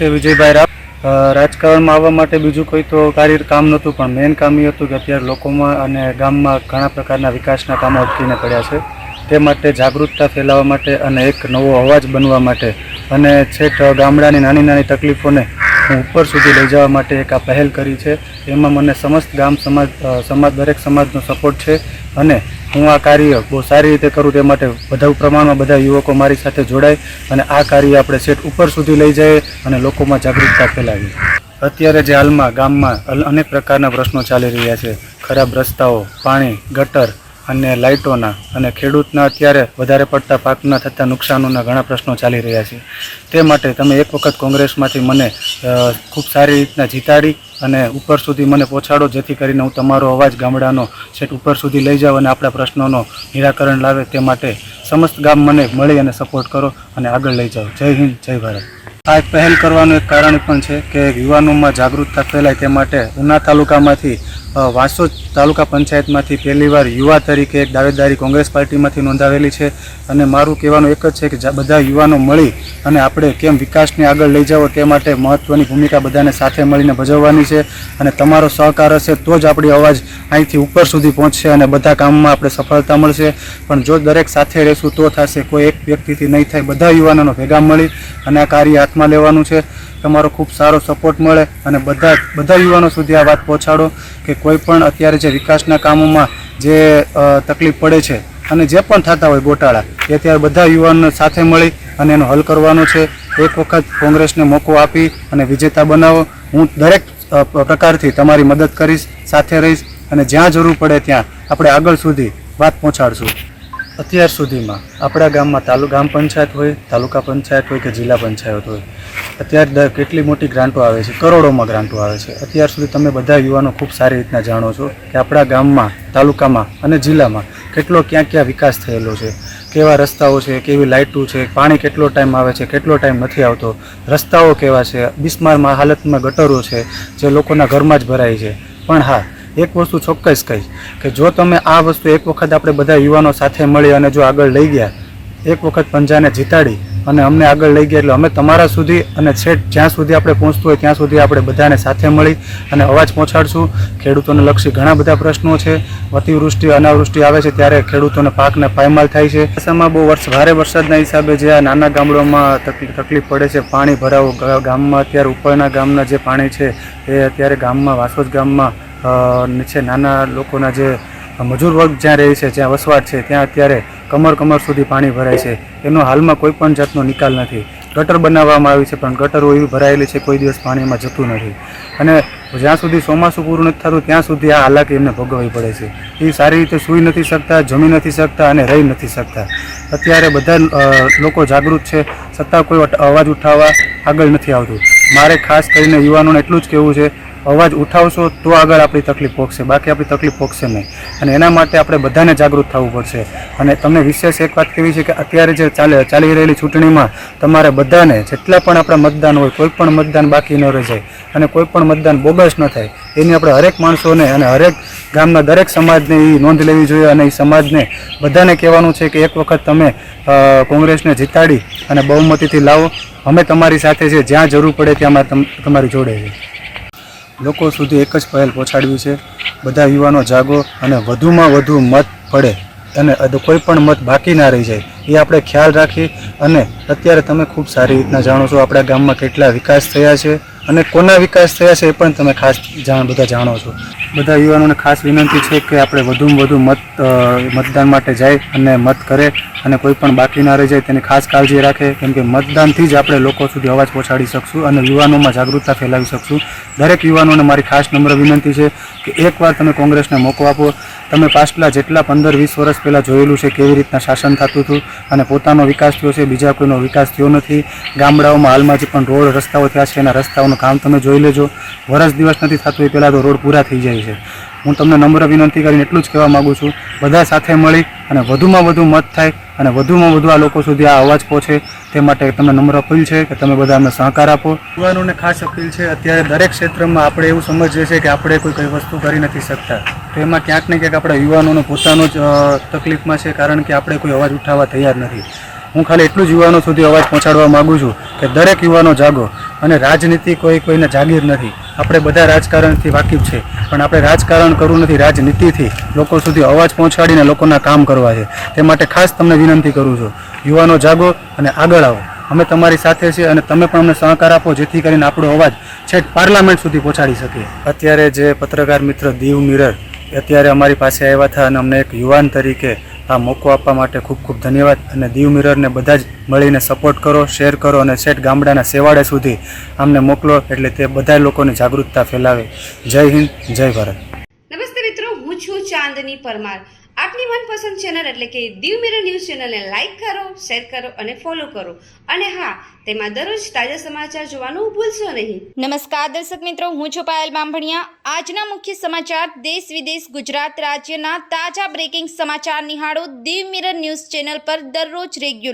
છે વિજયભાઈ રાવ। રાજકારણમાં આવવા માટે બીજું કોઈ તો કામ નહોતું, પણ મેઇન કામ એ હતું કે અત્યારે લોકોમાં અને ગામમાં ઘણા પ્રકારના વિકાસના કામો અટકીને પડ્યા છે। તે માટે જાગૃતતા ફેલાવવા માટે અને એક નવો અવાજ બનવા માટે અને છેક ગામડાની નાની નાની તકલીફોને હું ઉપર સુધી લઈ જવા માટે એક આ પહેલ કરી છે। એમાં મને સમસ્ત ગામ સમાજ દરેક સમાજનો સપોર્ટ છે અને હું આ કાર્ય બહુ સારી રીતે કરું તે માટે વધુ પ્રમાણમાં બધા યુવકો મારી સાથે જોડાય અને આ કાર્ય આપણે સેટ ઉપર સુધી લઈ જઈએ અને લોકોમાં જાગૃતતા ફેલાવીએ। અત્યારે જે હાલમાં ગામમાં અનેક પ્રકારના પ્રશ્નો ચાલી રહ્યા છે, ખરાબ રસ્તાઓ, પાણી, ગટર અને લાઇટોના અને ખેડૂતના અત્યારે વધારે પડતા પાકના થતા નુકસાનોના ઘણા પ્રશ્નો ચાલી રહ્યા છે। તે માટે તમે એક વખત કોંગ્રેસમાંથી મને ખૂબ સારી રીતના જીતાડી અને ઉપર સુધી મને પહોંચાડો, જેથી કરીને હું તમારો અવાજ ગામડાનો સેટ ઉપર સુધી લઈ જાઉં અને આપણા પ્રશ્નોનો નિરાકરણ લાવે। તે માટે સમસ્ત ગામ મને મળી અને સપોર્ટ કરો અને આગળ લઈ જાઓ। જય હિન્દ, જય ભારત। આ એક પહેલ કરવાનું એક કારણ પણ છે કે યુવાનોમાં જાગૃતતા ફેલાય તે માટે ઉના તાલુકામાંથી વાંસોદ તાલુકા પંચાયતમાંથી પહેલીવાર યુવા તરીકે એક દાવેદારી કોંગ્રેસ પાર્ટીમાંથી નોંધાવેલી છે અને મારું કહેવાનું એક જ છે કે બધા યુવાનો મળી અને આપણે કેમ વિકાસને આગળ લઈ જાઓ તે માટે મહત્ત્વની ભૂમિકા બધાને સાથે મળીને ભજવવાની છે અને તમારો સહકાર હશે તો જ આપણી અવાજ અહીંથી ઉપર સુધી પહોંચશે અને બધા કામમાં આપણે સફળતા મળશે। પણ જો દરેક સાથે રહેશું તો થશે, કોઈ એક વ્યક્તિથી નહીં થાય। બધા યુવાનોનો ભેગા મળી અને આ કાર્ય હાથમાં લેવાનું છે। તમારો ખૂબ સારો સપોર્ટ મળે અને બધા યુવાનો સુધી આ વાત પહોંચાડો કે કોઈ પણ અત્યારે જે વિકાસના કામોમાં જે તકલીફ પડે છે અને જે પણ થતા હોય ગોટાળા, એ અત્યારે બધા યુવાનો સાથે મળી અને એનો હલ કરવાનો છે। એક વખત કોંગ્રેસને મોકો આપી અને વિજેતા બનાવો। હું દરેક પ્રકારથી તમારી મદદ કરીશ, સાથે રહીશ અને જ્યાં જરૂર પડે ત્યાં આપણે આગળ સુધી વાત પહોંચાડશું। અત્યાર સુધીમાં આપણા ગામમાં ગામ પંચાયત હોય, તાલુકા પંચાયત હોય કે જિલ્લા પંચાયત હોય, અત્યારે કેટલી મોટી ગ્રાન્ટો આવે છે, કરોડોમાં ગ્રાન્ટો આવે છે। અત્યાર સુધી તમે બધા યુવાનો ખૂબ સારી રીતના જાણો છો કે આપણા ગામમાં, તાલુકામાં અને જિલ્લામાં કેટલો ક્યાં વિકાસ થયેલો છે, કેવા રસ્તાઓ છે, કેવી લાઇટો છે, પાણી કેટલો ટાઈમ આવે છે, કેટલો ટાઈમ નથી આવતો, રસ્તાઓ કેવા છે, બિસ્મારમાં હાલતમાં ગટરો છે જે લોકોના ઘરમાં જ ભરાય છે। પણ હા, એક વસ્તુ ચોક્કસ કહીશ કે જો તમે આ વસ્તુ એક વખત આપણે બધા યુવાનો સાથે મળી અને જો આગળ લઈ ગયા, એક વખત પંજાને જીતાડી અને અમને આગળ લઈ ગયા, એટલે અમે તમારા સુધી અને છેક જ્યાં સુધી આપણે પહોંચતું હોય ત્યાં સુધી આપણે બધાને સાથે મળી અને અવાજ પહોંચાડશું। ખેડૂતોને લક્ષી ઘણા બધા પ્રશ્નો છે। અતિવૃષ્ટિ, અનાવૃષ્ટિ આવે છે ત્યારે ખેડૂતોને પાકને પાયમાલ થાય છે। આસામમાં બહુ ભારે વરસાદના હિસાબે જે આ નાના ગામડાઓમાં તકલીફ પડે છે, પાણી ભરાવો ગામમાં, અત્યારે ઉપરના ગામના જે પાણી છે એ અત્યારે ગામમાં, વાંસોદ ગામમાં નીચે નાના લોકોના જે મજૂર વર્ગ જ્યાં રહે છે, જ્યાં વસવાટ છે, ત્યાં અત્યારે કમર સુધી પાણી ભરાય છે। એનો હાલમાં કોઈ પણ જાતનો નિકાલ નથી। ગટર બનાવવામાં આવી છે પણ ગટરો એવી ભરાયેલી છે કોઈ દિવસ પાણીમાં જતું નથી અને જ્યાં સુધી ચોમાસું પૂરું નથી થતું ત્યાં સુધી આ હાલાકી એમને ભોગવવી પડે છે। એ સારી રીતે સૂઈ નથી શકતા, જમી નથી શકતા અને રહી નથી શકતા। અત્યારે બધા લોકો જાગૃત છે છતાં કોઈ અવાજ ઉઠાવવા આગળ નથી આવતું। મારે ખાસ કરીને યુવાનોને એટલું જ કહેવું છે, અવાજ ઉઠાવશો તો આગળ આપણી તકલીફ પોગશે, બાકી આપણી તકલીફ પોગશે નહીં અને એના માટે આપણે બધાને જાગૃત થવું પડશે। અને તમને વિશેષ એક વાત કહેવી છે કે અત્યારે જે ચાલી રહેલી ચૂંટણીમાં તમારે બધાને જેટલા પણ આપણા મતદાન હોય, કોઈ પણ મતદાન બાકી ન રહી જાય અને કોઈ પણ મતદાન બોગસ ન થાય, એની આપણે હરેક માણસોને અને હરેક ગામના દરેક સમાજને એ નોંધ લેવી જોઈએ અને એ સમાજને બધાને કહેવાનું છે કે એક વખત તમે કોંગ્રેસને જીતાડી અને બહુમતીથી લાવો। અમે તમારી સાથે છે, જ્યાં જરૂર પડે ત્યાં તમારી જોડે છે। લોકો સુધી એક જ પહેલ પહોંચાડવી છે, બધા યુવાનો જાગો અને વધુમાં વધુ મત પડે અને કોઈ પણ મત બાકી ના રહી જાય એ આપણે ખ્યાલ રાખી। અને અત્યારે તમે ખૂબ સારી રીતના જાણો છો આપણા ગામમાં કેટલા વિકાસ થયા છે અને કોના વિકાસ થયા છે એ પણ તમે ખાસ બધા જાણો છો। બધા યુવાનોને ખાસ વિનંતી છે કે આપણે વધુમાં વધુ મતદાન માટે જાય અને મત કરે અને કોઈ પણ બાકી ના રહી જાય તેની ખાસ કાળજી રાખે, કેમ કે મતદાનથી જ આપણે લોકો સુધી અવાજ પહોંચાડી શકશું અને યુવાનોમાં જાગૃતતા ફેલાવી શકશું। દરેક યુવાનોને મારી ખાસ નમ્ર વિનંતી છે કે એકવાર તમે કોંગ્રેસને મોકો આપો। તમે પાછલા જેટલા 15-20 વર્ષ પહેલાં જોયેલું છે કેવી રીતના શાસન થતું હતું અને પોતાનો વિકાસ થયો છે, બીજા કોઈનો વિકાસ થયો નથી। ગામડાઓમાં હાલમાં જે પણ રોડ રસ્તાઓ થયા છે એના રસ્તાઓનું કામ તમે જોઈ લેજો। વર્ષ દિવસ નથી થતું એ પહેલાં તો રોડ પૂરા થઈ જાય છે। હું તમને નમ્ર વિનંતી કરીને એટલું જ કહેવા માગું છું, બધા સાથે મળી અને વધુમાં વધુ મત થાય અને વધુમાં વધુ આ લોકો સુધી આ અવાજ પહોંચે તે માટે તમને નમ્ર અપીલ છે કે તમે બધા અમને સહકાર આપો। યુવાનોને ખાસ અપીલ છે, અત્યારે દરેક ક્ષેત્રમાં આપણે એવું સમજીએ છીએ કે આપણે કોઈ વસ્તુ કરી નથી શકતા, તો એમાં ક્યાંક ને ક્યાંક આપણા યુવાનોનો પોતાનો જ તકલીફમાં છે, કારણ કે આપણે કોઈ અવાજ ઉઠાવવા તૈયાર નથી। હું ખાલી એટલું જ યુવાનો સુધી અવાજ પહોંચાડવા માગું છું કે દરેક યુવાનો જાગો. અને રાજનીતિ કોઈને જાગીર નથી. આપણે બધા રાજકારણથી વાકેફ છે, પણ આપણે રાજકારણ કરવું નથી, રાજનીતિથી લોકો સુધી અવાજ પહોંચાડીને લોકોના કામ કરવા છે. તે માટે ખાસ તમને વિનંતી કરું છું, યુવાનો જાગો અને આગળ આવો. અમે તમારી સાથે છીએ અને તમે પણ અમને સહકાર આપો, જેથી કરીને આપણો અવાજ છેક પાર્લામેન્ટ સુધી પહોંચાડી શકીએ. અત્યારે જે પત્રકાર મિત્ર દીવ મિરર અત્યારે અમારી પાસે આવ્યા હતા અને અમને એક યુવાન તરીકે આ મોકો આપવા માટે ખૂબ ખૂબ ધન્યવાદ. અને દીવ મિરરને બધા જ મળીને સપોર્ટ કરો, શેર કરો અને છેક ગામડાના સેવાડે સુધી અમને મોકલો, એટલે તે બધા લોકોની જાગૃતતા ફેલાવે. જય હિન્દ, જય ભારત. નમસ્તે મિત્રો, હું છું ચાંદની પરમાર. આપની મનપસંદ ચેનલ એટલે કે દીવ મિરર ન્યૂઝ ચેનલને લાઈક કરો, શેર કરો અને ફોલો કરો. અને હા, તેમાં દરરોજ તાજા સમાચાર જોવાનું ભૂલશો નહીં. નમસ્કાર દર્શક મિત્રો, હું છું પાયલ બામભણિયા. આજના મુખ્ય સમાચાર દેશ વિદેશ ગુજરાત રાજ્યના તાજા બ્રેકિંગ સમાચાર નિહાળો દીવ મિરર ન્યૂઝ ચેનલ પર દરરોજ રેગ્યુલર.